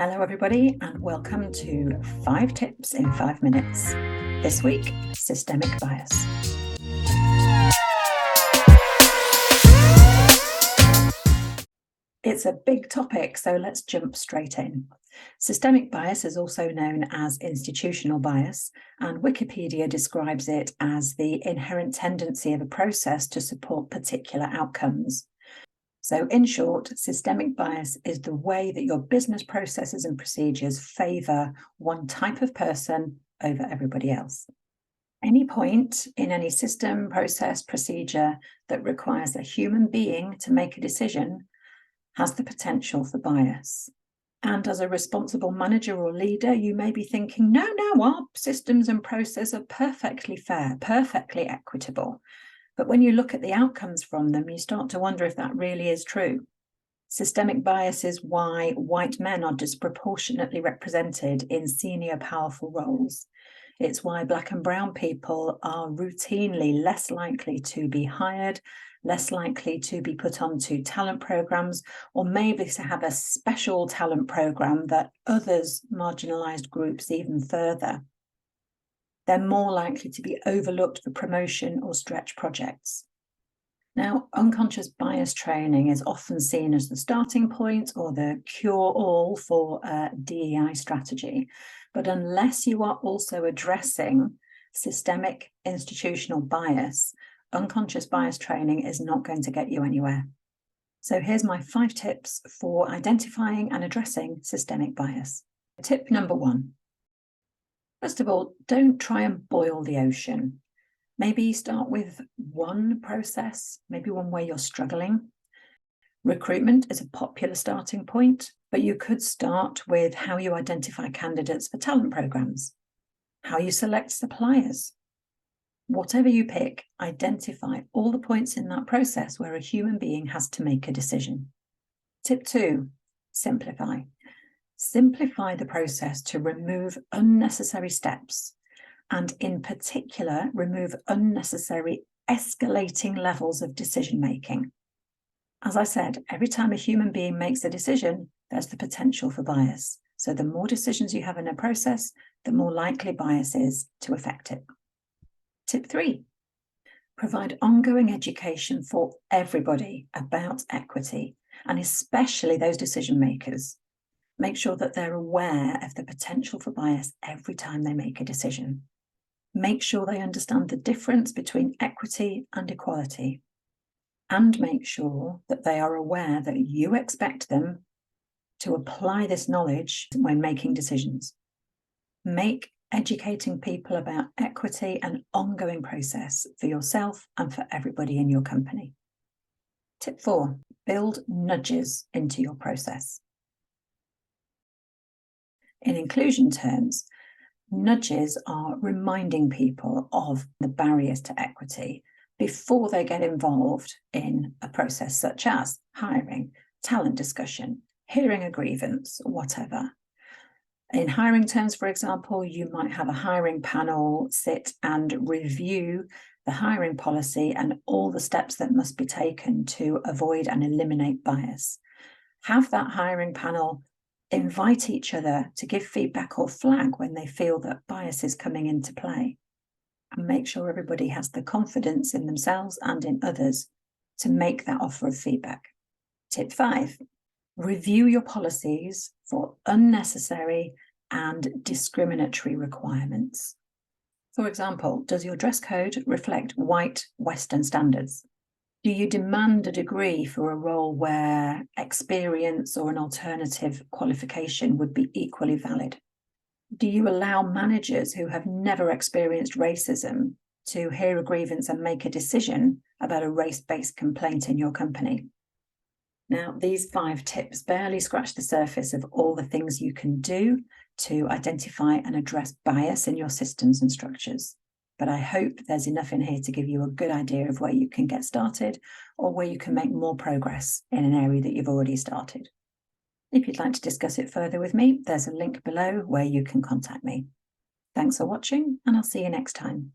Hello, everybody, and welcome to 5 Tips in 5 Minutes. This week, systemic bias. It's a big topic, so let's jump straight in. Systemic bias is also known as institutional bias, and Wikipedia describes it as the inherent tendency of a process to support particular outcomes. So in short, systemic bias is the way that your business processes and procedures favour one type of person over everybody else. Any point in any system, process, procedure that requires a human being to make a decision has the potential for bias. And as a responsible manager or leader, you may be thinking, no, our systems and processes are perfectly fair, perfectly equitable. But when you look at the outcomes from them, you start to wonder if that really is true. Systemic bias is why white men are disproportionately represented in senior, powerful roles. It's why Black and brown people are routinely less likely to be hired, less likely to be put onto talent programs, or maybe to have a special talent program that others marginalized groups even further. They're more likely to be overlooked for promotion or stretch projects. Now, unconscious bias training is often seen as the starting point or the cure-all for a DEI strategy. But unless you are also addressing systemic institutional bias, unconscious bias training is not going to get you anywhere. So here's my 5 tips for identifying and addressing systemic bias. Tip number 1. First of all, don't try and boil the ocean. Maybe start with one process, maybe one where you're struggling. Recruitment is a popular starting point, but you could start with how you identify candidates for talent programs, how you select suppliers. Whatever you pick, identify all the points in that process where a human being has to make a decision. Tip 2, simplify. Simplify the process to remove unnecessary steps, and in particular, remove unnecessary escalating levels of decision-making. As I said, every time a human being makes a decision, there's the potential for bias. So the more decisions you have in a process, the more likely bias is to affect it. Tip 3, provide ongoing education for everybody about equity, and especially those decision makers. Make sure that they're aware of the potential for bias every time they make a decision. Make sure they understand the difference between equity and equality. And make sure that they are aware that you expect them to apply this knowledge when making decisions. Make educating people about equity an ongoing process for yourself and for everybody in your company. Tip 4, build nudges into your process. In inclusion terms, nudges are reminding people of the barriers to equity before they get involved in a process such as hiring, talent discussion, hearing a grievance, whatever. In hiring terms, for example, you might have a hiring panel sit and review the hiring policy and all the steps that must be taken to avoid and eliminate bias. Have that hiring panel invite each other to give feedback or flag when they feel that bias is coming into play, and make sure everybody has the confidence in themselves and in others to make that offer of feedback. Tip 5, review your policies for unnecessary and discriminatory requirements. For example, does your dress code reflect white Western standards? Do you demand a degree for a role where experience or an alternative qualification would be equally valid? Do you allow managers who have never experienced racism to hear a grievance and make a decision about a race-based complaint in your company? Now, these 5 tips barely scratch the surface of all the things you can do to identify and address bias in your systems and structures. But I hope there's enough in here to give you a good idea of where you can get started or where you can make more progress in an area that you've already started. If you'd like to discuss it further with me, there's a link below where you can contact me. Thanks for watching, and I'll see you next time.